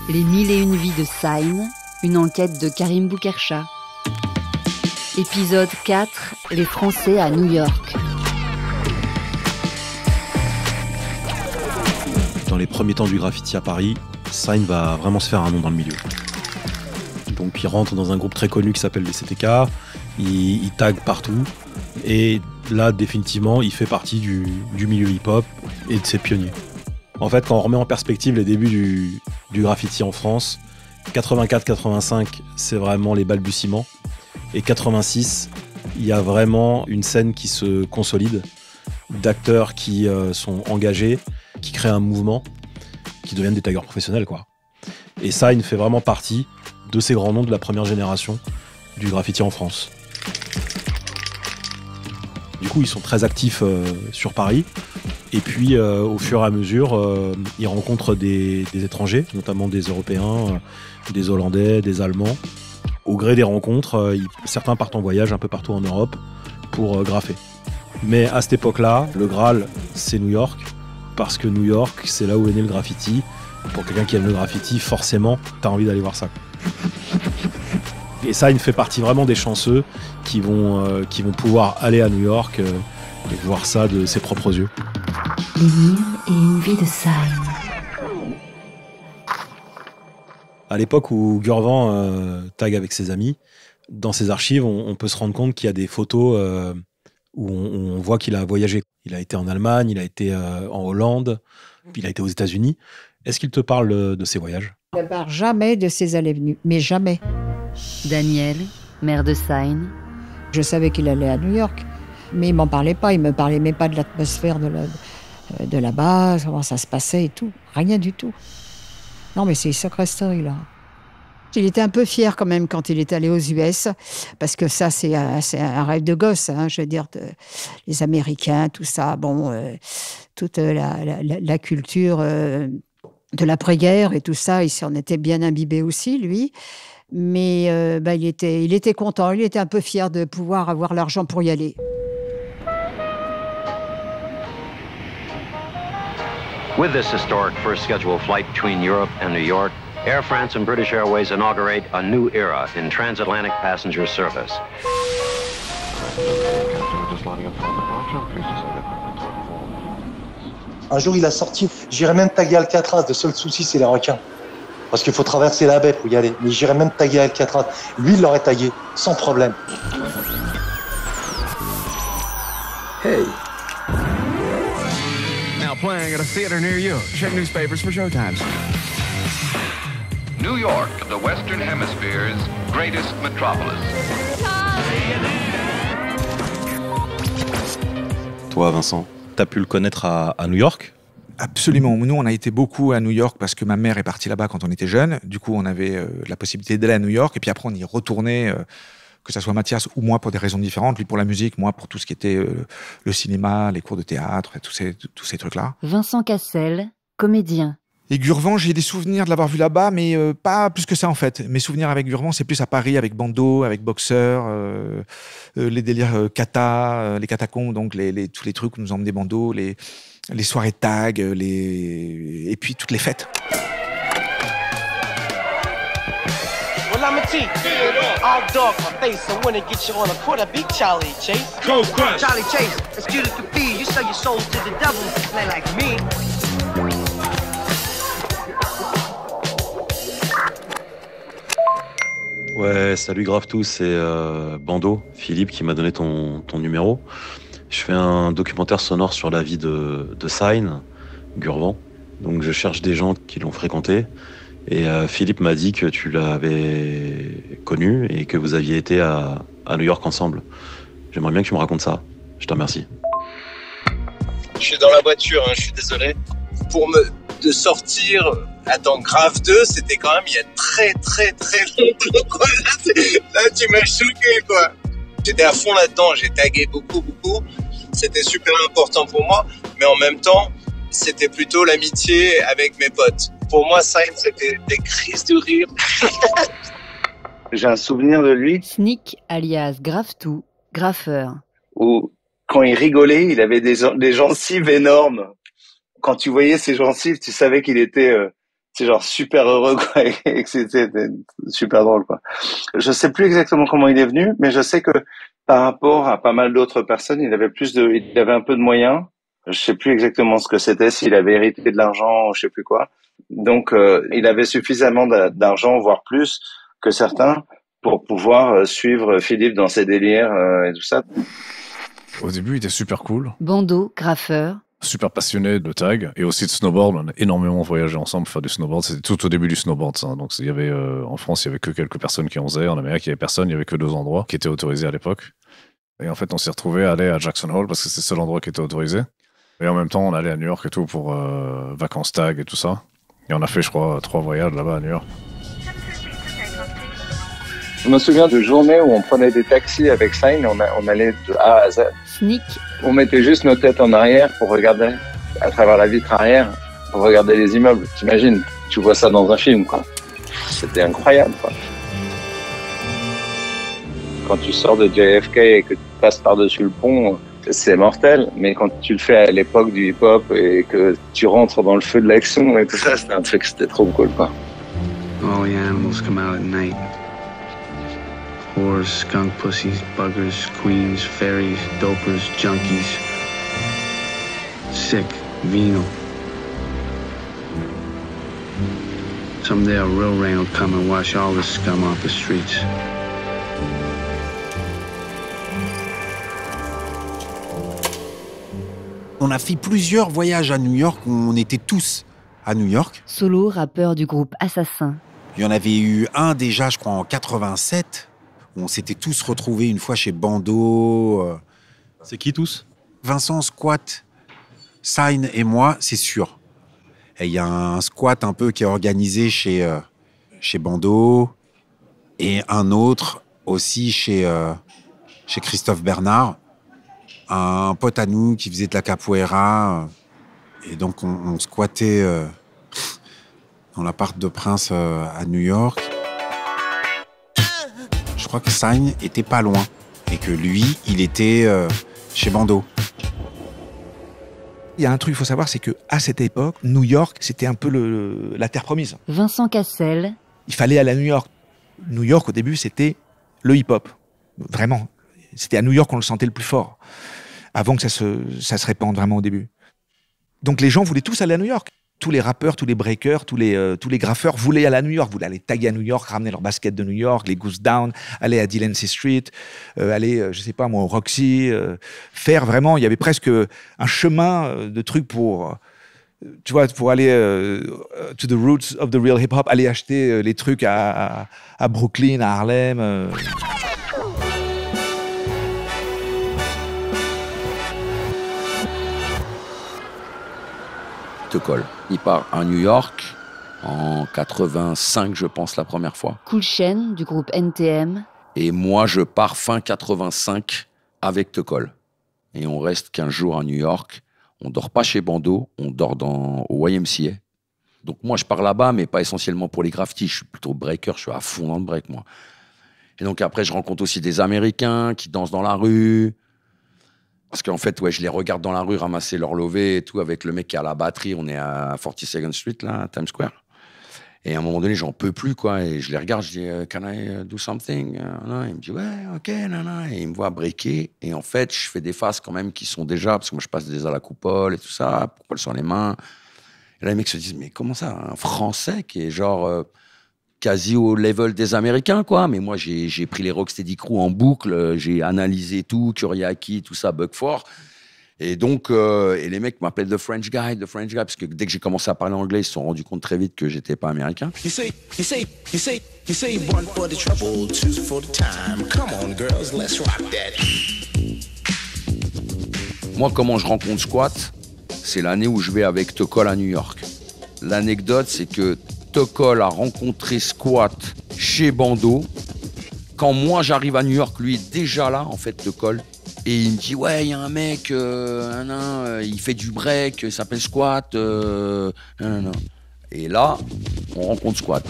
Les 1001 vies de Sign, une enquête de Karim Boukercha. Épisode 4, les Français à New York. Dans les premiers temps du graffiti à Paris, Sign va vraiment se faire un nom dans le milieu. Donc il rentre dans un groupe très connu qui s'appelle les CTK, il tag partout, et là définitivement il fait partie du milieu hip-hop et de ses pionniers. En fait, quand on remet en perspective les débuts du graffiti en France, 84-85 c'est vraiment les balbutiements, et 86 il y a vraiment une scène qui se consolide, d'acteurs qui sont engagés, qui créent un mouvement, qui deviennent des taggeurs professionnels, quoi. Et Sign fait vraiment partie de ces grands noms de la première génération du graffiti en France. Du coup, ils sont très actifs sur Paris. Et puis, au fur et à mesure, ils rencontrent des étrangers, notamment des Européens, des Hollandais, des Allemands. Au gré des rencontres, certains partent en voyage un peu partout en Europe pour graffer. Mais à cette époque-là, le Graal, c'est New York, parce que New York, c'est là où est né le graffiti. Pour quelqu'un qui aime le graffiti, forcément, t'as envie d'aller voir ça. Et ça, il fait partie vraiment des chanceux qui vont pouvoir aller à New York et voir ça de ses propres yeux. Les 1001 vies de Sign. À l'époque où Gurvan tag avec ses amis, dans ses archives, on peut se rendre compte qu'il y a des photos où on voit qu'il a voyagé. Il a été en Allemagne, il a été en Hollande, puis il a été aux États-Unis. Est-ce qu'il te parle de ses voyages ? Il ne parle jamais de ses allées-venues, mais jamais. Daniel, maire de Sign. Je savais qu'il allait à New York, mais il ne m'en parlait pas. Il ne me parlait même pas de l'atmosphère de là-bas, comment ça se passait et tout. Rien du tout. Non, mais c'est une sacrée story, là. Il était un peu fier quand même quand il est allé aux US, parce que ça, c'est un rêve de gosse, hein, je veux dire, les Américains, tout ça, toute la culture de l'après-guerre et tout ça, il s'en était bien imbibé aussi, lui. Mais il était content, il était un peu fier de pouvoir avoir l'argent pour y aller. With this historic first scheduled flight between Europe and New York, Air France and British Airways inaugurate a new era in transatlantic passenger service. Un jour, il a sorti, j'irais même taguer Alcatraz, le seul souci, c'est les requins. Parce qu'il faut traverser la baie pour y aller. Mais j'irais même taguer Alcatraz. Lui, il l'aurait tagué, sans problème. Hey. Now playing at a theater near you. Check newspapers for showtimes. New York, the Western Hemisphere's greatest metropolis. Toi, Vincent, t'as pu le connaître à New York ? Absolument. Nous, on a été beaucoup à New York parce que ma mère est partie là-bas quand on était jeune. Du coup, on avait la possibilité d'aller à New York. Et puis après, on y retournait, que ça soit Mathias ou moi, pour des raisons différentes. Lui pour la musique, moi pour tout ce qui était le cinéma, les cours de théâtre, et tous ces trucs-là. Vincent Cassel, comédien. Et Gurvan, j'ai des souvenirs de l'avoir vu là-bas, mais pas plus que ça en fait. Mes souvenirs avec Gurvan, c'est plus à Paris, avec Bando, avec Boxer, les délires kata, les catacombes, donc tous les trucs où nous emmenait Bando, les soirées tag, et puis toutes les fêtes. Well, I'm a T. I'll dog my face. I wanna get you on a quarter beat, Charlie Chase. Cold Crush. Charlie Chase, as cute as could be. You sell your soul to the devil, play like me. Ouais, salut Grave-Tout, c'est Bando, Philippe, qui m'a donné ton numéro. Je fais un documentaire sonore sur la vie de Sign, Gurvan. Donc je cherche des gens qui l'ont fréquenté. Et Philippe m'a dit que tu l'avais connu et que vous aviez été à New York ensemble. J'aimerais bien que tu me racontes ça. Je te remercie. Je suis dans la voiture, hein, je suis désolé. De sortir dans Grave 2, c'était quand même il y a très longtemps, quoi. Là, tu m'as choqué, quoi. J'étais à fond là-dedans, j'ai tagué beaucoup. C'était super important pour moi, mais en même temps, c'était plutôt l'amitié avec mes potes. Pour moi, Sign, c'était des crises de rire. J'ai un souvenir de lui. Sneak, alias Grave-Tout, graffeur. Où, quand il rigolait, il avait des gencives énormes. quand tu voyais ses gencives, tu savais qu'il était c'est genre super heureux quoi, et que c'était super drôle quoi. Je sais plus exactement comment il est venu, mais je sais que par rapport à pas mal d'autres personnes, il avait un peu de moyens. Je sais plus exactement ce que c'était, s'il avait hérité de l'argent ou je sais plus quoi. Donc il avait suffisamment d'argent, voire plus que certains, pour pouvoir suivre Philippe dans ses délires et tout ça. Au début, il était super cool. Bandeau, graffeur. Super passionné de tag et aussi de snowboard. On a énormément voyagé ensemble pour faire du snowboard. C'était tout au début du snowboard, ça. Donc, il y avait, en France, il y avait que quelques personnes qui en faisaient. En Amérique, il y avait personne. Il y avait que 2 endroits qui étaient autorisés à l'époque. Et en fait, on s'est retrouvés à aller à Jackson Hole parce que c'est le seul endroit qui était autorisé. Et en même temps, on allait à New York et tout pour vacances tag et tout ça. Et on a fait, je crois, 3 voyages là-bas à New York. Je me souviens de journées où on prenait des taxis avec Sign, on allait de A à Z. Sneak. On mettait juste nos têtes en arrière pour regarder, à travers la vitre arrière, pour regarder les immeubles. T'imagines, tu vois ça dans un film, quoi. C'était incroyable, quoi. Quand tu sors de JFK et que tu passes par-dessus le pont, c'est mortel. Mais quand tu le fais à l'époque du hip-hop et que tu rentres dans le feu de l'action et tout ça, c'était un truc, c'était trop cool, quoi. All the animals come out at night. Whores, skunk pussies, buggers, queens, fairies, dopers, junkies. Sick, venal. Someday a real rain will come and wash all the scum off the streets. On a fait plusieurs voyages à New York où on était tous à New York. Solo, rappeur du groupe Assassin. Il y en avait eu un déjà, je crois, en 87. On s'était tous retrouvés une fois chez Bando. C'est qui tous? Vincent, Squat, Sign et moi, c'est sûr. Et il y a un squat un peu qui est organisé chez Bando et un autre aussi chez Christophe Bernard, un pote à nous qui faisait de la capoeira. Et donc on squattait dans l'appart de Prince à New York. Je crois que Sign était pas loin et que lui, il était chez Bando. Il y a un truc qu'il faut savoir, c'est qu'à cette époque, New York, c'était un peu la terre promise. Vincent Cassel. Il fallait aller à New York. New York, au début, c'était le hip-hop. Vraiment. C'était à New York qu'on le sentait le plus fort. Avant que ça se répande vraiment au début. Donc les gens voulaient tous aller à New York. Tous les rappeurs, tous les breakers, tous les graffeurs voulaient aller à New York, voulaient aller taguer à New York, ramener leurs baskets de New York, les Goose Down, aller à Delancey Street, aller, je sais pas moi, au Roxy, faire vraiment, il y avait presque un chemin de trucs pour, tu vois, pour aller to the roots of the real hip-hop, aller acheter les trucs à Brooklyn, à Harlem. Te colle. Il part à New York en 85, je pense, la première fois. Cool Chain du groupe NTM. Et moi, je pars fin 85 avec Te colle. Et on reste 15 jours à New York. On dort pas chez Bando, on dort au YMCA. Donc moi, je pars là-bas, mais pas essentiellement pour les graffitis. Je suis plutôt breaker, je suis à fond dans le break, moi. Et donc après, je rencontre aussi des Américains qui dansent dans la rue. Parce qu'en fait, ouais, je les regarde dans la rue ramasser leur lové et tout avec le mec qui a la batterie. On est à 42nd Street, là, à Times Square. Et à un moment donné, j'en peux plus, quoi. Et je les regarde, je dis, can I do something? Il me dit, ouais, ok, nana. Et il me voit breaker. Et en fait, je fais des faces quand même qui sont déjà, parce que moi, je passe déjà à la coupole et tout ça, coupole sur les mains. Et là, les mecs se disent, mais comment ça, un Français qui est genre quasi au level des Américains, quoi. Mais moi, j'ai pris les Rocksteady Crew en boucle, j'ai analysé tout, Kuriaki, tout ça, Buckford. Et donc, et les mecs m'appellent The French Guy, parce que dès que j'ai commencé à parler anglais, ils se sont rendus compte très vite que j'étais pas américain. You say, one for the trouble, two for the time. Come on, girls, let's rock that. Moi, comment je rencontre Squat, c'est l'année où je vais avec Te colle à New York. L'anecdote, c'est que Te colle a rencontré Squat chez Bando. Quand moi j'arrive à New York, lui est déjà là, en fait, Te colle. Et il me dit, ouais, il y a un mec, il fait du break, il s'appelle Squat. Non. Et là, on rencontre Squat.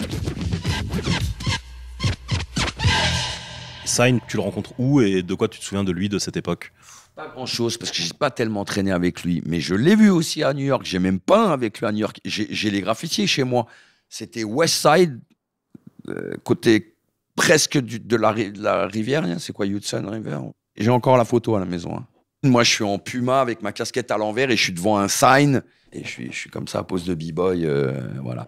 Sign, tu le rencontres où et de quoi tu te souviens de lui de cette époque? Pas grand-chose, parce que j'ai pas tellement traîné avec lui. Mais je l'ai vu aussi à New York. J'ai même peint avec lui à New York. J'ai les graffitis chez moi. C'était West Side, côté presque de la rivière. C'est quoi, Hudson River? J'ai encore la photo à la maison. Hein. Moi, je suis en Puma avec ma casquette à l'envers et je suis devant un sign. Et je suis comme ça à pose de b-boy. Voilà.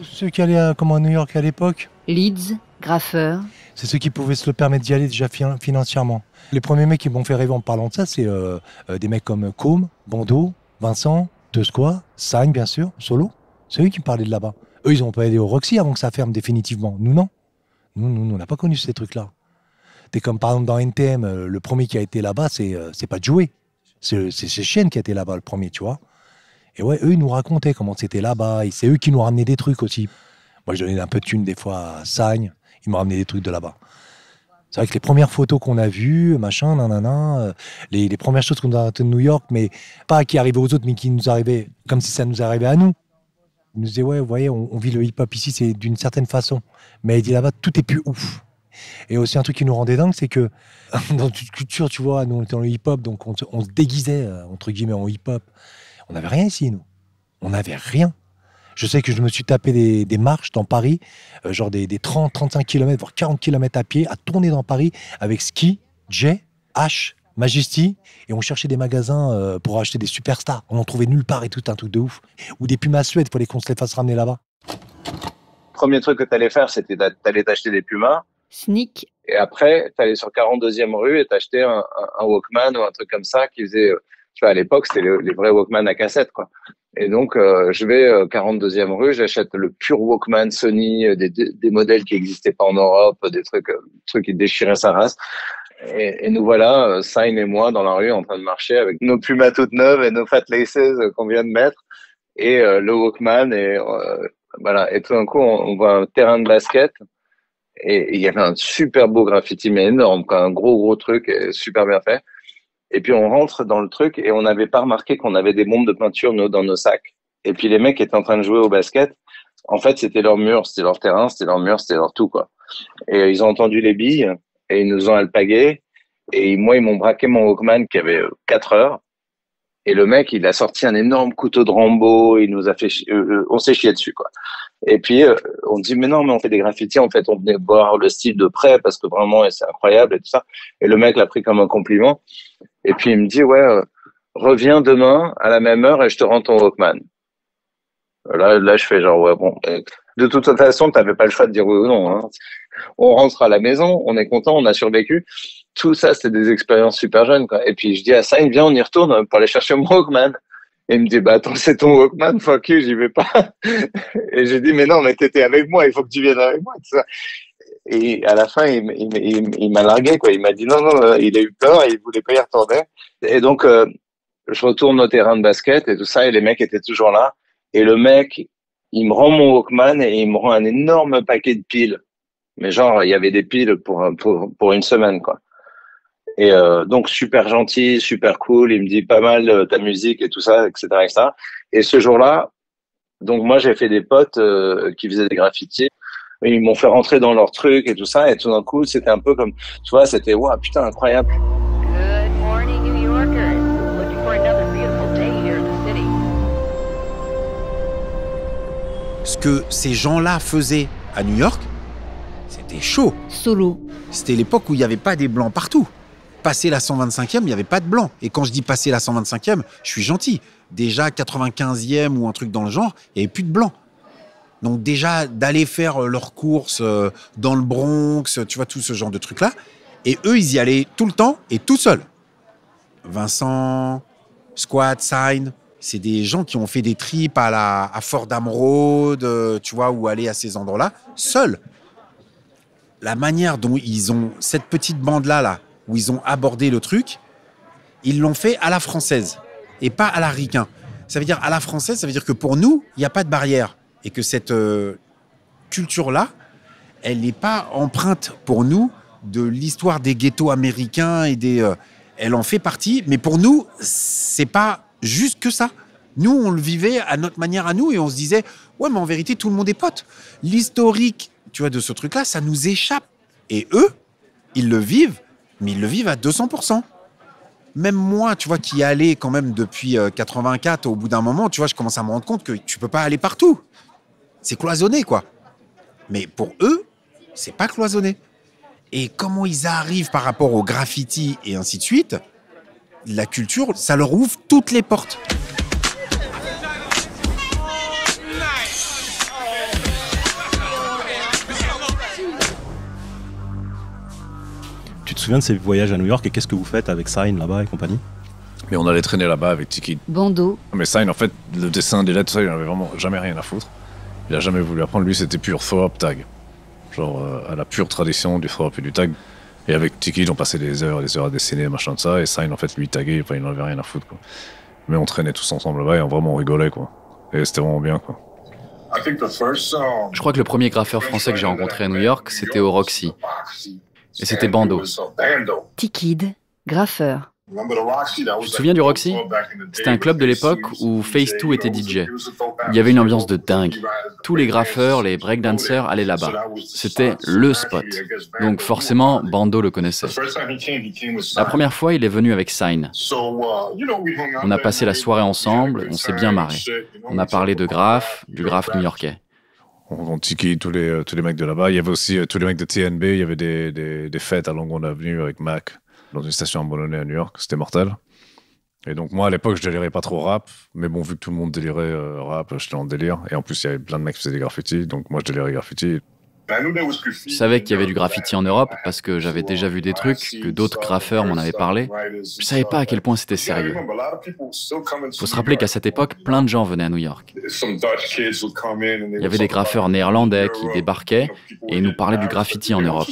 Ceux qui allaient à New York à l'époque, Leeds, graffeur. c'est ceux qui pouvaient se le permettre d'y aller déjà financièrement. Les premiers mecs qui m'ont fait rêver en parlant de ça, c'est des mecs comme Combe, Bando, Vincent, Tesquois, Sagne bien sûr, Solo. C'est eux qui me parlaient de là-bas. Eux, ils n'ont pas allé au Roxy avant que ça ferme définitivement. Nous, non. Nous, on n'a pas connu ces trucs-là. T'es comme par exemple dans NTM, le premier qui a été là-bas, c'est pas Joey. C'est Chien qui a été là-bas le premier, tu vois. Et ouais, eux, ils nous racontaient comment c'était là-bas. Et c'est eux qui nous ramenaient des trucs aussi. Moi, je donnais un peu de thunes des fois à Sagne. Ils m'ont ramené des trucs de là-bas. C'est vrai que les premières photos qu'on a vues, machin, nanana, les premières choses qu'on a ratées de New York, mais pas qui arrivaient aux autres, mais qui nous arrivaient comme si ça nous arrivait à nous. Ils nous disaient, ouais, vous voyez, on vit le hip-hop ici, c'est d'une certaine façon. Mais il dit là-bas, tout est plus ouf. Et aussi un truc qui nous rendait dingue, c'est que dans toute culture, tu vois, nous on était dans le hip-hop, donc on se déguisait, entre guillemets, en hip-hop. On n'avait rien ici, nous. On n'avait rien. Je sais que je me suis tapé des marches dans Paris, genre des 30, 35 km, voire 40 km à pied, à tourner dans Paris avec Ski, Jay, H, Majesty, et on cherchait des magasins pour acheter des superstars. On n'en trouvait nulle part et tout, un truc de ouf. Ou des Pumas Suède, il fallait qu'on se les fasse ramener là-bas. Premier truc que tu allais faire, c'était t'allais t'acheter des Pumas. Sneak. Et après, tu allais sur 42e rue et t'achetais un Walkman ou un truc comme ça qui faisait... Tu vois, à l'époque, c'était les vrais Walkman à cassette, quoi. Et donc, je vais 42e rue, j'achète le pur Walkman Sony, des modèles qui n'existaient pas en Europe, des trucs qui déchiraient sa race. Et nous voilà, Sign et moi, dans la rue, en train de marcher avec nos Pumas toutes neuves et nos Fat Laces qu'on vient de mettre, et le Walkman, et voilà. Et tout d'un coup, on voit un terrain de basket, et il y avait un super beau graffiti, mais énorme, quoi, un gros truc, super bien fait. Et puis on rentre dans le truc et on n'avait pas remarqué qu'on avait des bombes de peinture dans nos sacs. Et puis les mecs étaient en train de jouer au basket. En fait, c'était leur mur, c'était leur terrain, c'était leur mur, c'était leur tout, quoi. Et ils ont entendu les billes et ils nous ont alpagués. Et moi, ils m'ont braqué mon Walkman qui avait 4 heures. Et le mec, il a sorti un énorme couteau de Rambo. Il nous a fait, on s'est chié dessus, quoi. Et puis, on dit, mais non, mais on fait des graffitis. En fait, on venait voir le style de près parce que vraiment, c'est incroyable et tout ça. Et le mec l'a pris comme un compliment. Et puis, il me dit, ouais, reviens demain à la même heure et je te rends ton Walkman. Là, je fais genre, ouais, bon. De toute façon, t'avais pas le choix de dire oui ou non, hein. On rentre à la maison, on est content, on a survécu. Tout ça, c'était des expériences super jeunes, quoi. Et puis, je dis à Saïn, viens, on y retourne pour aller chercher mon Walkman. Et il me dit, bah, attends, c'est ton Walkman, fuck you, j'y vais pas. Et j'ai dit, mais non, mais t'étais avec moi, il faut que tu viennes avec moi, tout ça. Et à la fin, il m'a largué, quoi. Il m'a dit, non, il a eu peur et il voulait pas y retourner. Et donc, je retourne au terrain de basket et tout ça, et les mecs étaient toujours là. Et le mec, il me rend mon Walkman et il me rend un énorme paquet de piles. Mais genre, il y avait des piles pour une semaine, quoi. Et donc, super gentil, super cool. Il me dit pas mal ta musique et tout ça, etc., etc. Et ce jour-là, donc moi, j'ai fait des potes qui faisaient des graffitis. Ils m'ont fait rentrer dans leur truc et tout ça. Et tout d'un coup, c'était un peu comme, tu vois, c'était, waouh, putain, incroyable. Good morning, New Yorkers. Looking for another beautiful day here in the city. Ce que ces gens-là faisaient à New York, c'était chaud. Solo. C'était l'époque où il n'y avait pas des blancs partout. Passer la 125e, il n'y avait pas de blancs. Et quand je dis passer la 125e, je suis gentil. Déjà 95e ou un truc dans le genre, il n'y avait plus de blancs. Donc déjà, d'aller faire leurs courses dans le Bronx, tu vois, tout ce genre de trucs-là. Et eux, ils y allaient tout le temps et tout seuls. Vincent, Squat, Sign, c'est des gens qui ont fait des trips à Fordham Road, tu vois, ou aller à ces endroits-là, seuls. La manière dont ils ont, cette petite bande-là, là, où ils ont abordé le truc, ils l'ont fait à la française et pas à la ricain. Ça veut dire à la française, ça veut dire que pour nous, il n'y a pas de barrière. Et que cette culture-là, elle n'est pas empreinte pour nous de l'histoire des ghettos américains et elle en fait partie, mais pour nous, c'est pas juste que ça. Nous, on le vivait à notre manière à nous et on se disait, ouais, mais en vérité, tout le monde est pote. L'historique, tu vois, de ce truc-là, ça nous échappe. Et eux, ils le vivent, mais ils le vivent à 200%. même moi, tu vois, qui y allais quand même depuis 84, au bout d'un moment, tu vois, je commence à me rendre compte que tu peux pas aller partout. C'est cloisonné, quoi. Mais pour eux, c'est pas cloisonné. Et comment ils arrivent par rapport au graffiti et ainsi de suite, la culture, ça leur ouvre toutes les portes. Tu te souviens de ces voyages à New York et qu'est-ce que vous faites avec Sign là-bas et compagnie? Mais on allait traîner là-bas avec Tiki. Bandeau. Mais Sign, en fait, le dessin des lettres, ça, il n'avait vraiment jamais rien à foutre. Il a jamais voulu apprendre. Lui, c'était pur throw-up tag. Genre à la pure tradition du throw-up et du tag. Et avec Tiki, on passait des heures à dessiner, machin de ça. Et Sign, en fait, lui, taguait, enfin, il n'en avait rien à foutre, quoi. Mais on traînait tous ensemble là-bas et vraiment on rigolait, quoi. Et c'était vraiment bien, quoi. Je crois que le premier graffeur français que j'ai rencontré à New York, c'était au Roxy. Et c'était Bandeau. T-Kid, graffeur. Tu te souviens du Roxy? C'était un club de l'époque où Phase 2 était DJ. Il y avait une ambiance de dingue. Tous les graffeurs, les breakdancers allaient là-bas. C'était le spot. Donc forcément, Bandeau le connaissait. La première fois, il est venu avec Sign. On a passé la soirée ensemble, on s'est bien marré. On a parlé de graph, du graph new-yorkais. On tiki tous les mecs de là-bas. Il y avait aussi tous les mecs de TNB. Il y avait des fêtes à Long Island Avenue avec Mac dans une station abandonnée à New York. C'était mortel. Et donc moi, à l'époque, je délirais pas trop rap. Mais bon, vu que tout le monde délirait rap, j'étais en délire. Et en plus, il y avait plein de mecs qui faisaient des graffitis. Donc moi, je délirais graffiti. Je savais qu'il y avait du graffiti en Europe parce que j'avais déjà vu des trucs, que d'autres graffeurs m'en avaient parlé. Je savais pas à quel point c'était sérieux. Faut se rappeler qu'à cette époque, plein de gens venaient à New York. Il y avait des graffeurs néerlandais qui débarquaient et nous parlaient du graffiti en Europe.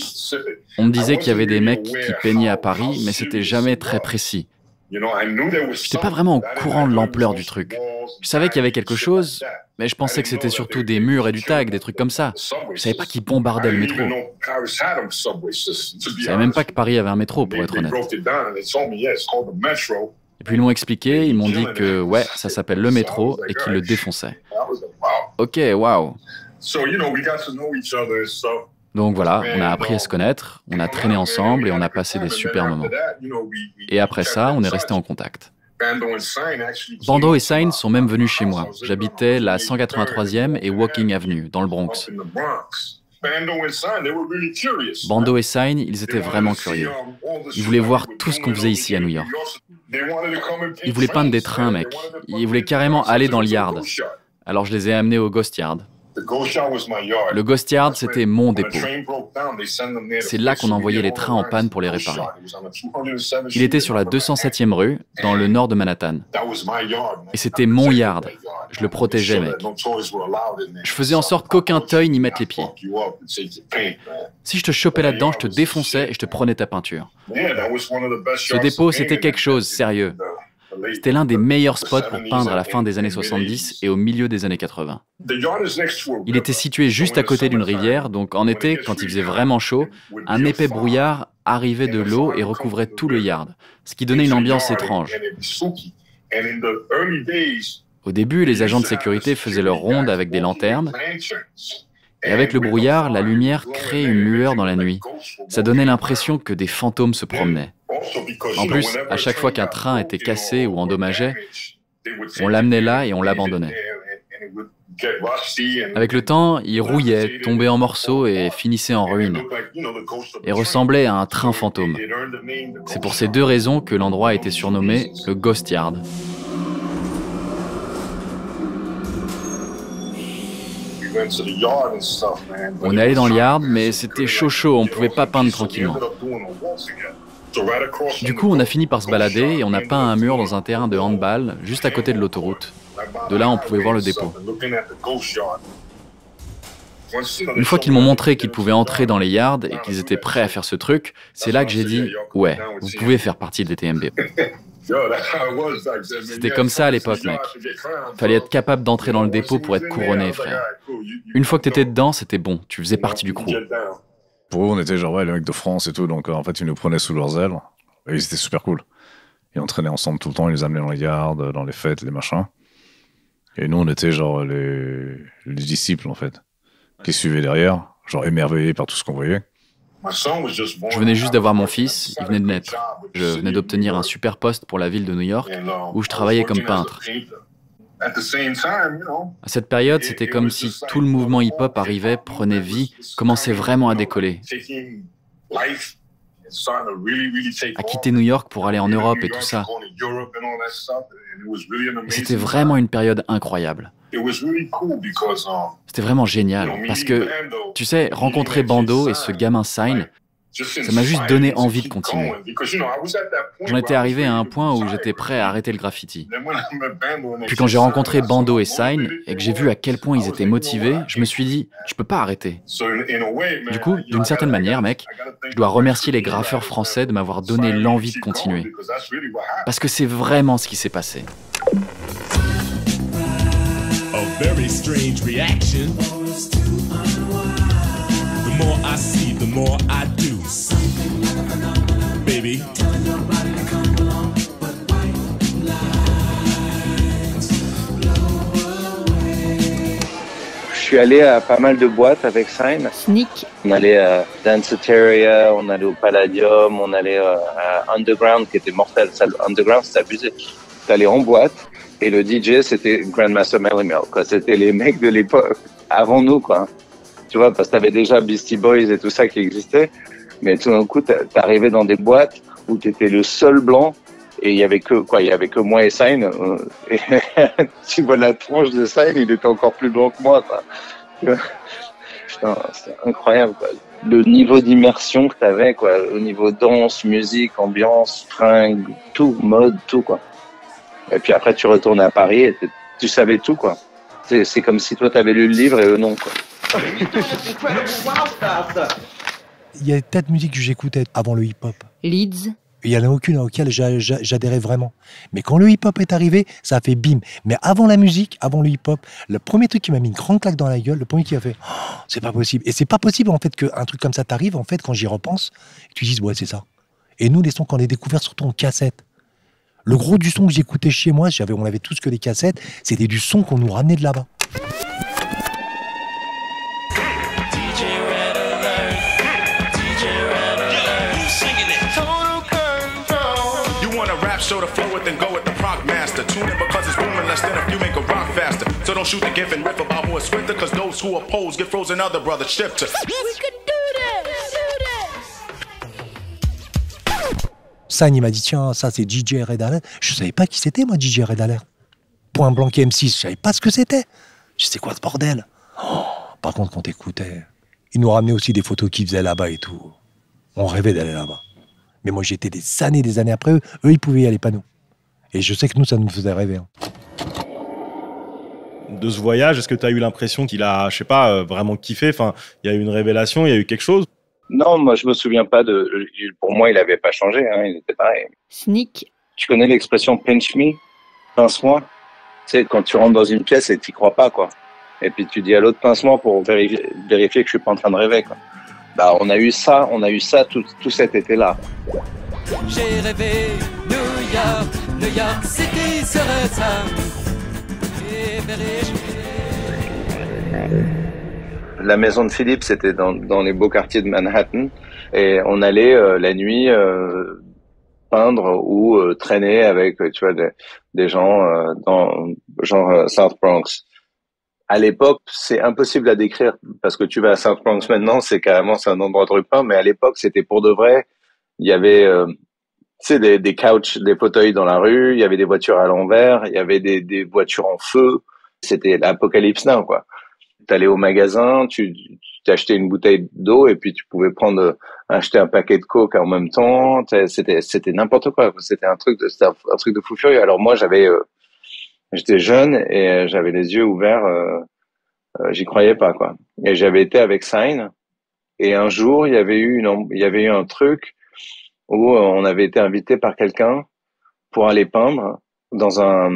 On me disait qu'il y avait des mecs qui peignaient à Paris, mais c'était jamais très précis. J'étais pas vraiment au courant de l'ampleur du truc. Je savais qu'il y avait quelque chose, mais je pensais que c'était surtout des murs et du tag, des trucs comme ça. Je savais pas qui bombardait le métro. Je savais même pas que Paris avait un métro, pour être honnête. Et puis ils m'ont expliqué, ils m'ont dit que ouais, ça s'appelle le métro et qu'ils le défonçaient. Ok, waouh. Donc voilà, on a appris à se connaître, on a traîné ensemble et on a passé des super moments. Et après ça, on est resté en contact. Bandeau et Sign sont même venus chez moi. J'habitais la 183e et Walking Avenue, dans le Bronx. Bandeau et Sign, ils étaient vraiment curieux. Ils voulaient voir tout ce qu'on faisait ici à New York. Ils voulaient peindre des trains, mec. Ils voulaient carrément aller dans le yard. Alors je les ai amenés au Ghost Yard. Le Ghost Yard, c'était mon dépôt. C'est là qu'on envoyait les trains en panne pour les réparer. Il était sur la 207e rue, dans le nord de Manhattan. Et c'était mon yard. Je le protégeais, mec. Je faisais en sorte qu'aucun toy n'y mette les pieds. Si je te chopais là-dedans, je te défonçais et je te prenais ta peinture. Ce dépôt, c'était quelque chose, sérieux. C'était l'un des meilleurs spots pour peindre à la fin des années 70 et au milieu des années 80. Il était situé juste à côté d'une rivière, donc en été, quand il faisait vraiment chaud, un épais brouillard arrivait de l'eau et recouvrait tout le yard, ce qui donnait une ambiance étrange. Au début, les agents de sécurité faisaient leur ronde avec des lanternes, et avec le brouillard, la lumière créait une lueur dans la nuit. Ça donnait l'impression que des fantômes se promenaient. En plus, à chaque fois qu'un train était cassé ou endommagé, on l'amenait là et on l'abandonnait. Avec le temps, il rouillait, tombait en morceaux et finissait en ruine. Et ressemblait à un train fantôme. C'est pour ces deux raisons que l'endroit a été surnommé le Ghost Yard. On est allé dans le yard, mais c'était chaud, on pouvait pas peindre tranquillement. Du coup, on a fini par se balader et on a peint un mur dans un terrain de handball, juste à côté de l'autoroute. De là, on pouvait voir le dépôt. Une fois qu'ils m'ont montré qu'ils pouvaient entrer dans les yards et qu'ils étaient prêts à faire ce truc, c'est là que j'ai dit « Ouais, vous pouvez faire partie des TMB ». C'était comme ça à l'époque, mec. Fallait être capable d'entrer dans le dépôt pour être couronné, frère. Une fois que t'étais dedans, c'était bon, tu faisais partie du crew. Pour eux, on était genre, ouais, les mecs de France et tout, donc en fait, ils nous prenaient sous leurs ailes. Et ils étaient super cool. Ils entraînaient ensemble tout le temps, ils les amenaient dans les yards, dans les fêtes, les machins. Et nous, on était genre les disciples, en fait, qui suivaient derrière, genre émerveillés par tout ce qu'on voyait. Je venais juste d'avoir mon fils, il venait de naître. Je venais d'obtenir un super poste pour la ville de New York, où je travaillais comme peintre. À cette période, c'était comme si tout le mouvement hip-hop arrivait, prenait vie, commençait vraiment à décoller. À quitter New York pour aller en Europe et tout ça. Et c'était vraiment une période incroyable. C'était vraiment génial, parce que, tu sais, rencontrer Bando et ce gamin Sign, ça m'a juste donné envie de continuer. J'en étais arrivé à un point où j'étais prêt à arrêter le graffiti. Puis quand j'ai rencontré Bando et Sign, et que j'ai vu à quel point ils étaient motivés, je me suis dit, je peux pas arrêter. Du coup, d'une certaine manière, mec, je dois remercier les graffeurs français de m'avoir donné l'envie de continuer. Parce que c'est vraiment ce qui s'est passé. A very strange reaction. The more I see, the more I do. Baby. Je suis allé à pas mal de boîtes avec Sign. Sneak. On allait à Danceteria, on allait au Palladium, on allait à Underground qui était mortel. Underground, c'était abusé. T'allais en boîte. Et le DJ, c'était Grandmaster Melly Mel, quoi. C'était les mecs de l'époque, avant nous, quoi. Tu vois, parce que t'avais déjà Beastie Boys et tout ça qui existait. Mais tout d'un coup, t'arrivais dans des boîtes où t'étais le seul blanc et il y avait que moi et Sign. Et tu vois la tronche de Sign, il était encore plus blanc que moi, quoi. Putain, c'est incroyable, quoi. Le niveau d'immersion que t'avais, quoi. Au niveau danse, musique, ambiance, fringues, tout, mode, tout, quoi. Et puis après, tu retournes à Paris et tu savais tout, quoi. C'est comme si toi, t'avais lu le livre et eux, non, quoi. Il y a des tas de musiques que j'écoutais avant le hip-hop. Leeds. Il n'y en a aucune auquel j'adhérais vraiment. Mais quand le hip-hop est arrivé, ça a fait bim. Mais avant la musique, avant le hip-hop, le premier truc qui m'a mis une grande claque dans la gueule, le premier qui a fait oh, c'est pas possible. Et c'est pas possible, en fait, qu'un truc comme ça t'arrive, en fait, quand j'y repense, tu dises, ouais, c'est ça. Et nous, les sons qu'on a découverts surtout en cassette. Le gros du son que j'écoutais chez moi, on avait tous que des cassettes, c'était du son qu'on nous ramenait de là-bas. Show the flow with and go with the prog master. Tune in because it's booming less than if you make a rock faster. So don't shoot the give and riff about who is swifter, cause those who oppose get frozen other brothers shifter. We could do this. Sign, il m'a dit tiens, ça c'est DJ Red Alert. Je savais pas qui c'était, moi, DJ Red Alert. Point Blanc et M6, je savais pas ce que c'était. Je sais quoi ce bordel. Oh, par contre, quand t'écoutais, ils nous ramenaient aussi des photos qu'ils faisaient là-bas et tout. On rêvait d'aller là-bas. Mais moi, j'étais des années après eux. Eux, ils pouvaient y aller, pas nous. Et je sais que nous, ça nous faisait rêver. Hein. De ce voyage, est-ce que tu as eu l'impression qu'il a, je sais pas, vraiment kiffé? Enfin, il y a eu une révélation, il y a eu quelque chose? Non, moi, je me souviens pas de... Pour moi, il avait pas changé, hein, il était pareil. Sneak. Tu connais l'expression « pinch me » ? Pince-moi. Tu sais, quand tu rentres dans une pièce et t'y crois pas, quoi. Et puis tu dis à l'autre « pince-moi » pour vérifier que je suis pas en train de rêver, quoi. Bah, on a eu ça tout cet été-là. J'ai rêvé New York City serait ça. La maison de Philippe, c'était dans les beaux quartiers de Manhattan. Et on allait la nuit peindre ou traîner avec, tu vois, des gens dans genre South Bronx. À l'époque, c'est impossible à décrire parce que tu vas à South Bronx maintenant, c'est un endroit de rue peint, mais à l'époque, c'était pour de vrai. Il y avait, tu sais, des couches, des fauteuils dans la rue, il y avait des voitures à l'envers, il y avait des voitures en feu. C'était l'apocalypse now, quoi. T'allais au magasin, tu t'achetais une bouteille d'eau et puis tu pouvais acheter un paquet de coke en même temps. C'était n'importe quoi. C'était un truc de fou furieux. Alors moi, j'étais jeune et j'avais les yeux ouverts, j'y croyais pas, quoi. Et j'avais été avec Sign et un jour il y avait eu un truc où on avait été invité par quelqu'un pour aller peindre dans un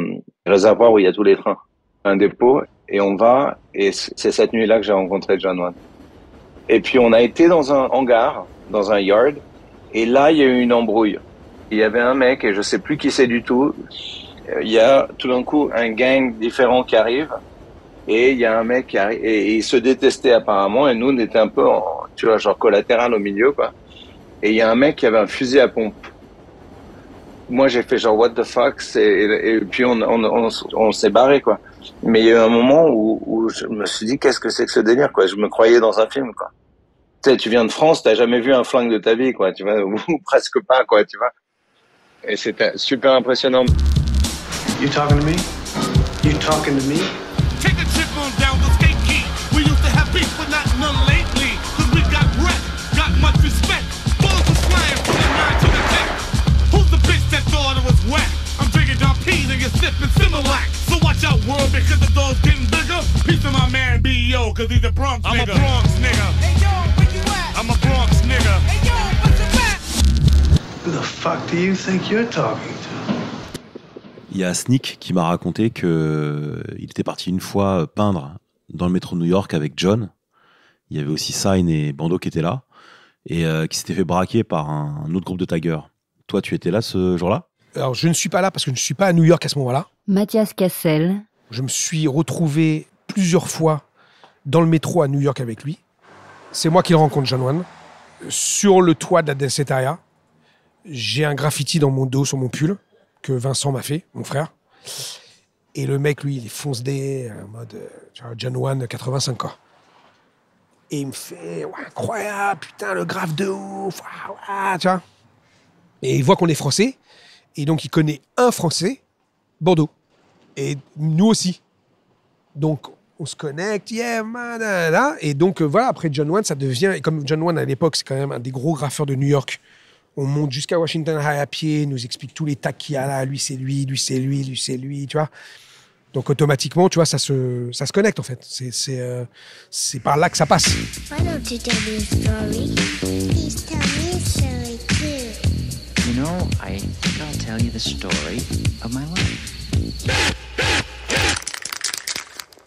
réservoir où il y a tous les trains, un dépôt, et on va, et c'est cette nuit-là que j'ai rencontré John Wayne. Et puis on a été dans un hangar, dans un yard, et là il y a eu une embrouille. Il y avait un mec, et je sais plus qui c'est du tout. Il y a tout d'un coup un gang différent qui arrive et il y a un mec qui arrive et ils se détestaient apparemment et nous on était un peu tu vois, genre collatéral au milieu, quoi. Et il y a un mec qui avait un fusil à pompe. Moi, j'ai fait genre what the fuck, et puis on s'est barré, quoi. Mais il y a eu un moment où je me suis dit, qu'est-ce que c'est que ce délire, quoi. Je me croyais dans un film, quoi. Tu sais, tu viens de France, t'as jamais vu un flingue de ta vie, quoi, tu vois, ou presque pas, quoi, tu vois. Et c'était super impressionnant. You talking to me? You talking to me? Take a trip on down the skate key. We used to have beef, but not none lately. Cause we got breath, got much respect. Balls was flying from the 9 to the 10. Who's the bitch that thought it was wet? I'm drinking Don P's and you're sipping Similac. So watch out, world, because the door's getting bigger. Peace to my man B.O., cause he's a Bronx nigga. I'm a Bronx nigga. Hey yo, where you at? I'm a Bronx nigga. Hey yo, what's your rap? Who the fuck do you think you're talking to? Il y a Sneak qui m'a raconté qu'il était parti une fois peindre dans le métro de New York avec John. Il y avait aussi Sign et Bando qui étaient là et qui s'étaient fait braquer par un autre groupe de taggers. Toi, tu étais là ce jour-là ? Alors, je ne suis pas là parce que je ne suis pas à New York à ce moment-là. Mathias Cassel. Je me suis retrouvé plusieurs fois dans le métro à New York avec lui. C'est moi qui le rencontre, John One. Sur le toit de la Danceteria, j'ai un graffiti dans mon dos, sur mon pull, que Vincent m'a fait, mon frère. Et le mec, lui, il est fonce-dé, en mode John One 85, quoi. Et il me fait ouais, incroyable, putain, le graphe de ouf, tu vois. Et il voit qu'on est français, et donc il connaît un français, Bordeaux. Et nous aussi. Donc on se connecte, yeah, man, là. Et donc voilà, après John One, ça devient, et comme John One à l'époque, c'est quand même un des gros graffeurs de New York. On monte jusqu'à Washington High à pied, nous explique tous les tags qu'il y a là, lui c'est lui, lui c'est lui, lui c'est lui, tu vois. Donc automatiquement, tu vois, ça se connecte en fait. C'est par là que ça passe. Why don't you tell me a story? Please tell me a story too. You know, I think I'll tell you the story of my life.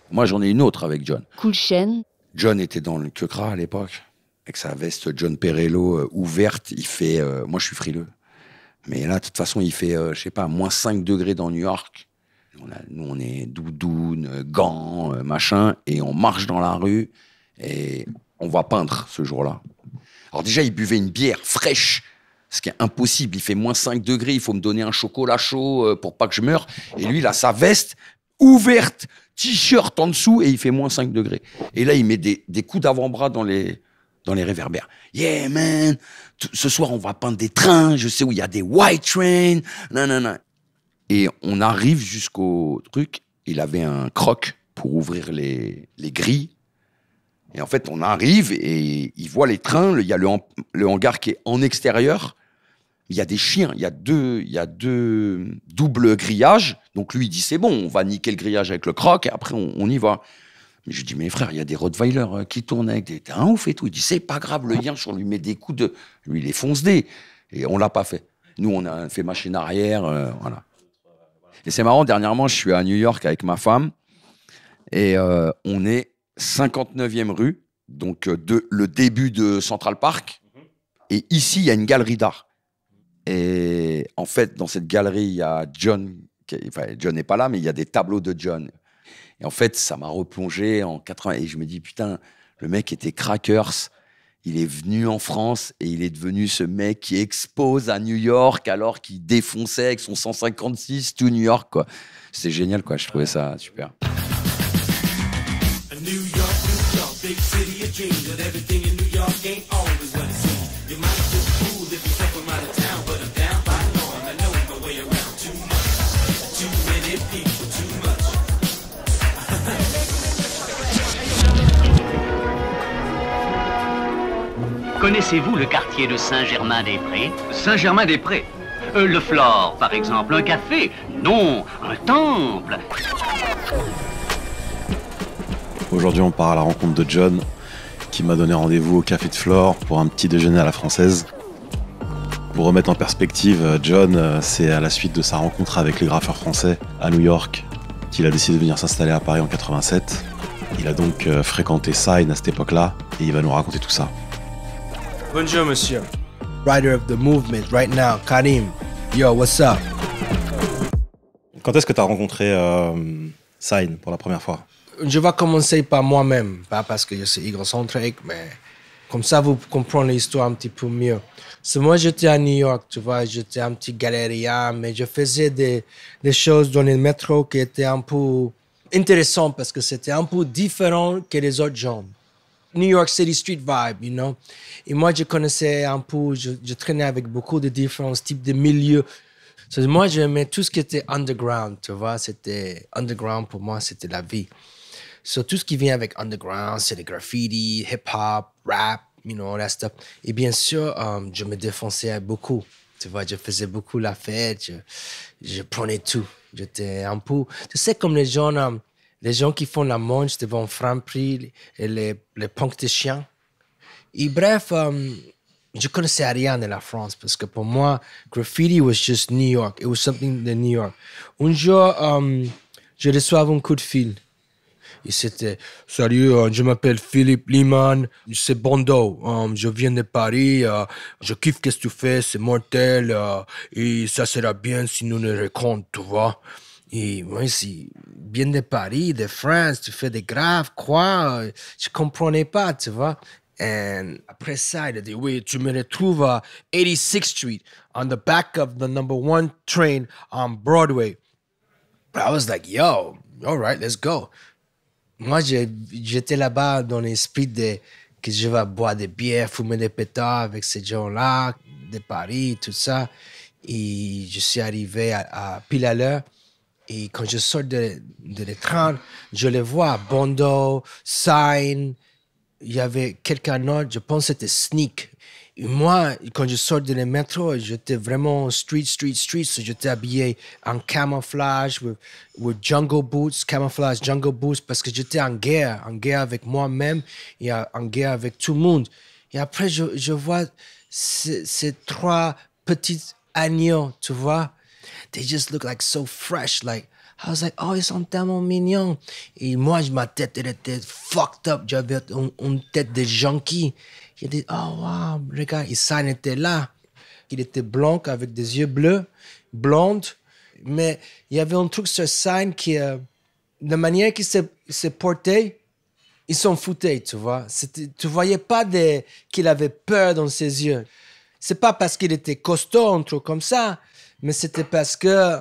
Moi, j'en ai une autre avec John. Cool Chain. John était dans le Quecra à l'époque, avec sa veste John Perello ouverte. Il fait... moi, je suis frileux. Mais là, de toute façon, il fait, je sais pas, moins 5 degrés dans New York. Nous, on est doudoune, gants, machin, et on marche dans la rue, et on va peindre ce jour-là. Alors déjà, il buvait une bière fraîche, ce qui est impossible. Il fait moins 5 degrés, il faut me donner un chocolat chaud pour pas que je meure. Et lui, il a sa veste ouverte, t-shirt en dessous, et il fait moins 5 degrés. Et là, il met des coups d'avant-bras dans les réverbères. Yeah, man, ce soir, on va peindre des trains, je sais où il y a des white trains, nanana. Et on arrive jusqu'au truc, il avait un croc pour ouvrir les grilles. Et en fait, on arrive et il voit les trains, il y a le hangar qui est en extérieur. Il y a des chiens, il y a deux doubles grillages. Donc lui, il dit, c'est bon, on va niquer le grillage avec le croc et après, on y va. Mais je dis, mais frère, il y a des Rottweilers qui tournent avec des... T'es un ouf et tout. Il dit, c'est pas grave, le yinche, on lui met des coups de... Lui, il est fonce-dé. Et on l'a pas fait. Nous, on a fait machine arrière, voilà. Et c'est marrant, dernièrement, je suis à New York avec ma femme et on est 59e rue, donc le début de Central Park. Et ici, il y a une galerie d'art. Et en fait, dans cette galerie, il y a John. Enfin, John n'est pas là, mais il y a des tableaux de John. Et en fait, ça m'a replongé en 80. Et je me dis, putain, le mec était crackers. Il est venu en France et il est devenu ce mec qui expose à New York alors qu'il défonçait avec son 156 tout New York, quoi. C'est génial, quoi. Je trouvais ça super. Connaissez-vous le quartier de Saint-Germain-des-Prés? Saint-Germain-des-Prés? Le Flore, par exemple. Un café? Non, un temple. Aujourd'hui, on part à la rencontre de John, qui m'a donné rendez-vous au café de Flore pour un petit déjeuner à la française. Pour remettre en perspective, John, c'est à la suite de sa rencontre avec les graffeurs français à New York qu'il a décidé de venir s'installer à Paris en 87. Il a donc fréquenté Sign à cette époque-là, et il va nous raconter tout ça. Bonjour, monsieur. Rider of the movement right now, Karim. Yo, what's up? Quand est-ce que tu as rencontré Sign pour la première fois? Je vais commencer par moi-même, pas parce que je suis égocentrique, mais Comme ça, vous comprenez l'histoire un petit peu mieux. Moi, j'étais à New York, tu vois, j'étais un petit galérien, mais je faisais des choses dans le métro qui étaient un peu intéressantes parce que c'était un peu différent que les autres gens. New York City street vibe, you know. Et moi, je connaissais un peu, je traînais avec beaucoup de différents types de milieux. Moi, j'aimais tout ce qui était underground, tu vois. C'était underground, pour moi, c'était la vie. Tout ce qui vient avec underground, c'est le graffiti, hip-hop, rap, you know, all that stuff. Et bien sûr, je me défonçais beaucoup. Tu vois, je faisais beaucoup la fête, je prenais tout. J'étais un peu... Tu sais, comme les gens qui font la manche devant Franprix et les punks de chiens. Et bref, je connaissais rien de la France parce que pour moi, graffiti was just New York. It was something de New York. Un jour, je reçois un coup de fil. Et c'était « Salut, je m'appelle Philippe Liman, c'est Bando, je viens de Paris, je kiffe ce que tu fais, c'est mortel, et ça sera bien si nous nous rencontrons, tu vois. » Et moi, si bien de Paris, de France, tu fais des graves, quoi, je comprenais pas, tu vois. Et après ça, il a dit, oui, tu me retrouves à 86th Street, on the back of the number 1 train on Broadway. But I was like, yo, all right, let's go. Moi, j'étais là-bas dans l'esprit que je vais boire des bières, fumer des pétards avec ces gens-là, de Paris, tout ça. Et je suis arrivé à pile à l'heure. Et quand je sors de l'écran, je les vois, Bondo, Sign, il y avait quelqu'un d'autre, je pense que c'était Sneak. Et moi, quand je sors de le métro, j'étais vraiment street. So j'étais habillé en camouflage, with jungle boots, camouflage jungle boots, parce que j'étais en guerre avec moi-même et en guerre avec tout le monde. Et après, je vois ces 3 petits agneaux, tu vois. They just look like so fresh, like, I was like, oh, ils sont tellement mignons. Et moi, ma tête, elle était fucked up. J'avais une tête de junkie. Il dit, oh, wow, regarde, Sign était là. Il était blanc avec des yeux bleus, blonde. Mais il y avait un truc sur Sign qui, la manière qu'il s'est porté, ils s'en foutaient, tu vois. Tu voyais pas qu'il avait peur dans ses yeux. C'est pas parce qu'il était costaud, un truc comme ça, mais c'était parce que,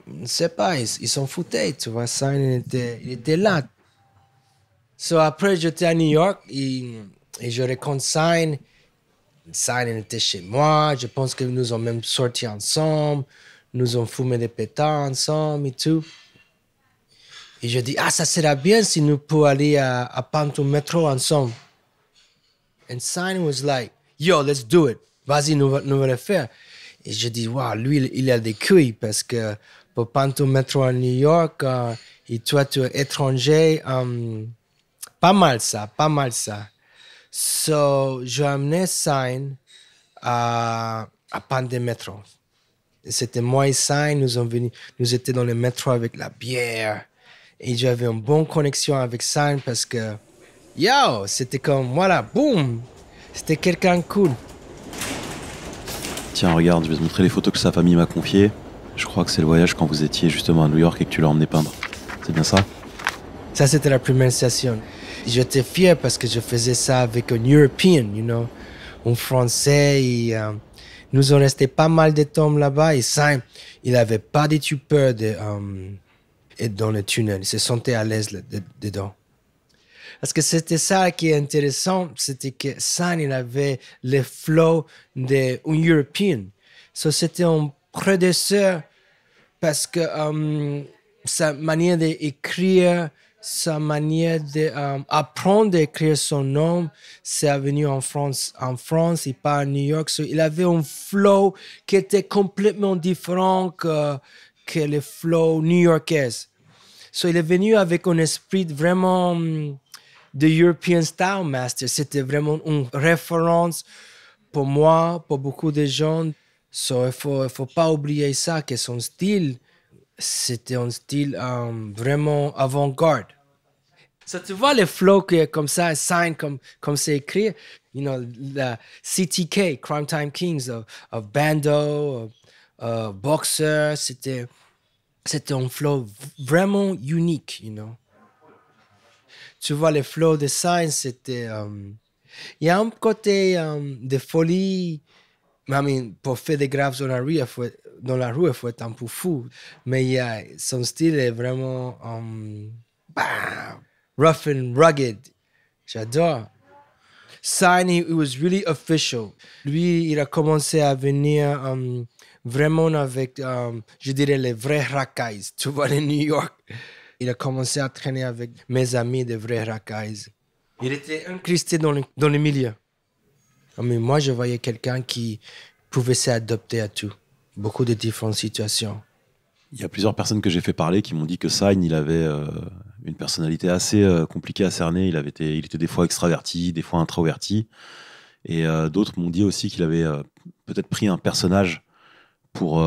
je sais pas, ils s'en foutaient, tu vois. Sign, il était là. Après, j'étais à New York et je rencontre Sign. Sign était chez moi. Je pense que nous avons même sorti ensemble. Nous avons fumé des pétards ensemble et tout. Et je dis, ça serait bien si nous pouvions aller à Panto Metro ensemble. And Sign was like, yo, let's do it. Vas-y, nous allons le faire. Et je dis, wow, lui, il a des couilles parce que pour Panto Metro à New York, et toi, tu es étranger, pas mal ça. J'ai amené Sign à Panto Metro. C'était moi et Sign, nous étions dans le métro avec la bière. Et j'avais une bonne connexion avec Sign parce que, yo, c'était comme, voilà, boum, c'était quelqu'un de cool. Tiens, regarde, je vais te montrer les photos que sa famille m'a confiées. Je crois que c'est le voyage quand vous étiez justement à New York et que tu l'as emmené peindre. C'est bien ça? Ça, c'était la première session. J'étais fier parce que je faisais ça avec un European, you know, un Français. Et, nous on resté pas mal de temps là-bas et Sign, il avait pas du tout peur d'être dans le tunnel. Il se sentait à l'aise dedans. Parce que c'était ça qui est intéressant, c'était que Sign, il avait le flow d'un European. C'était un prédécesseur parce que sa manière d'écrire, sa manière d'apprendre à écrire son nom, c'est venu en France et pas à New York. Il avait un flow qui était complètement différent que le flow new-yorkais. Il est venu avec un esprit vraiment de European Style Master. C'était vraiment une référence pour moi, pour beaucoup de gens. Il faut pas oublier ça, que son style, c'était un style vraiment avant-garde. Tu vois le flow comme ça, Sign, comme c'est écrit, you know, la CTK, Crime Time Kings, of Bando, Boxer, c'était un flow vraiment unique, you know. Tu vois, le flow de Sign, c'était Il y a un côté de folie. Pour faire des graves dans la rue, il faut être un peu fou. Mais son style est vraiment rough and rugged. J'adore. Sign, it was really official. Lui, il a commencé à venir vraiment avec, je dirais, les vrais racailles. Tu vois, les New York. Il a commencé à traîner avec mes amis de vrais racailles. Il était incrusté dans le milieu. Mais moi, je voyais quelqu'un qui pouvait s'adapter à tout. Beaucoup de différentes situations. Il y a plusieurs personnes que j'ai fait parler qui m'ont dit que Sign, il avait une personnalité assez compliquée à cerner. Il était des fois extraverti, des fois introverti. Et d'autres m'ont dit aussi qu'il avait peut-être pris un personnage pour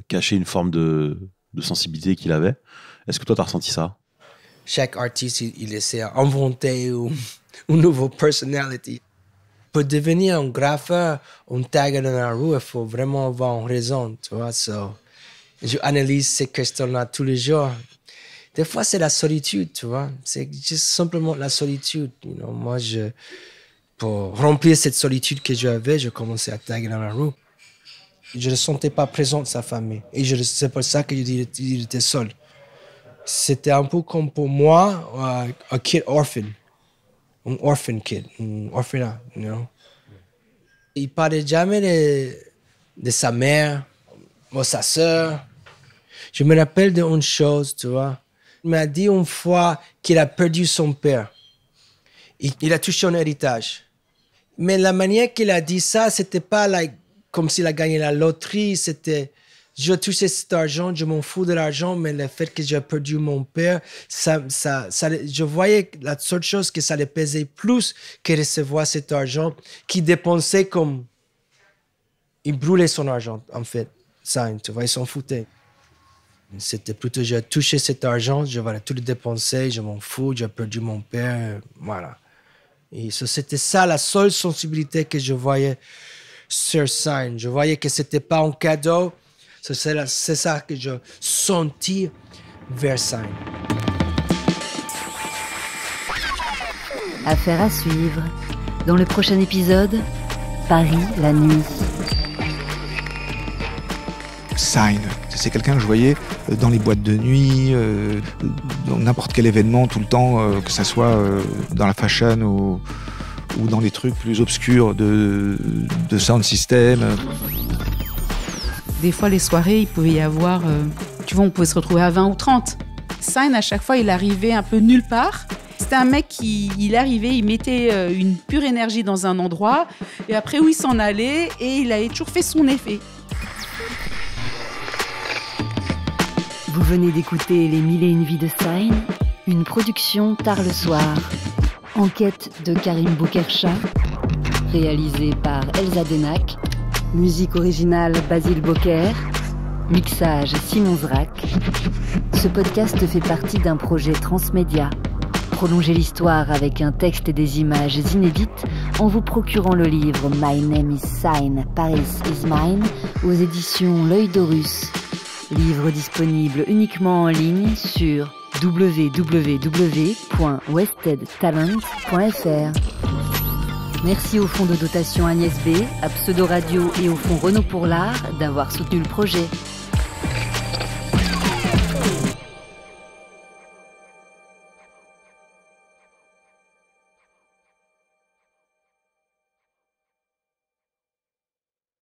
cacher une forme de sensibilité qu'il avait. Est-ce que toi, tu as ressenti ça? Chaque artiste, il essaie d'inventer une nouvelle personnalité. Pour devenir un graffeur, un tag dans la rue, il faut vraiment avoir une raison, tu vois. Je analyse ces questions-là tous les jours. Des fois, c'est la solitude, tu vois. C'est juste simplement la solitude. Moi, pour remplir cette solitude que j'avais, je commençais à taguer dans la rue. Je ne sentais pas présent de sa famille. Et c'est pour ça qu'il était seul. C'était un peu comme pour moi, un kid orphan. Un orphan kid, un orphelinat, you know. Il parlait jamais de sa mère ou sa sœur. Je me rappelle d'une chose, tu vois. Il m'a dit une fois qu'il a perdu son père. Il a touché un héritage. Mais la manière qu'il a dit ça, c'était pas comme s'il a gagné la loterie. C'était, je touchais cet argent, je m'en fous de l'argent, mais le fait que j'ai perdu mon père, je voyais la seule chose que ça le pesait plus que recevoir cet argent, qu'il dépensait comme... Il brûlait son argent, en fait. Ça, tu vois, il s'en foutait. C'était plutôt, j'ai touché cet argent, je vais tout le dépenser, je m'en fous, j'ai perdu mon père, voilà. Et c'était ça, la seule sensibilité que je voyais sur Sign. Je voyais que c'était pas un cadeau, c'est ça que je sentis vers Sign. Affaire à suivre. Dans le prochain épisode, Paris, la nuit. Sign, c'est quelqu'un que je voyais dans les boîtes de nuit, dans n'importe quel événement tout le temps, que ça soit dans la fashion ou dans les trucs plus obscurs de sound system. Des fois, les soirées, il pouvait y avoir, tu vois, on pouvait se retrouver à 20 ou 30. Sign, à chaque fois, il arrivait un peu nulle part. C'était un mec il arrivait, il mettait une pure énergie dans un endroit, et après, où il s'en allait, et il avait toujours fait son effet. Vous venez d'écouter Les 1001 vies de Sign, une production tard le soir. Enquête de Karim Boukercha, réalisée par Elsa Denac, musique originale Basile Bocquer, mixage Simon Zrak. Ce podcast fait partie d'un projet transmédia. Prolongez l'histoire avec un texte et des images inédites en vous procurant le livre My Name is Sign, Paris is Mine aux éditions L'Œil d'Horus. Livre disponible uniquement en ligne sur www.westedtalent.fr. Merci au fonds de dotation Agnès B, à Pseudo Radio et au fonds Renault pour l'Art d'avoir soutenu le projet.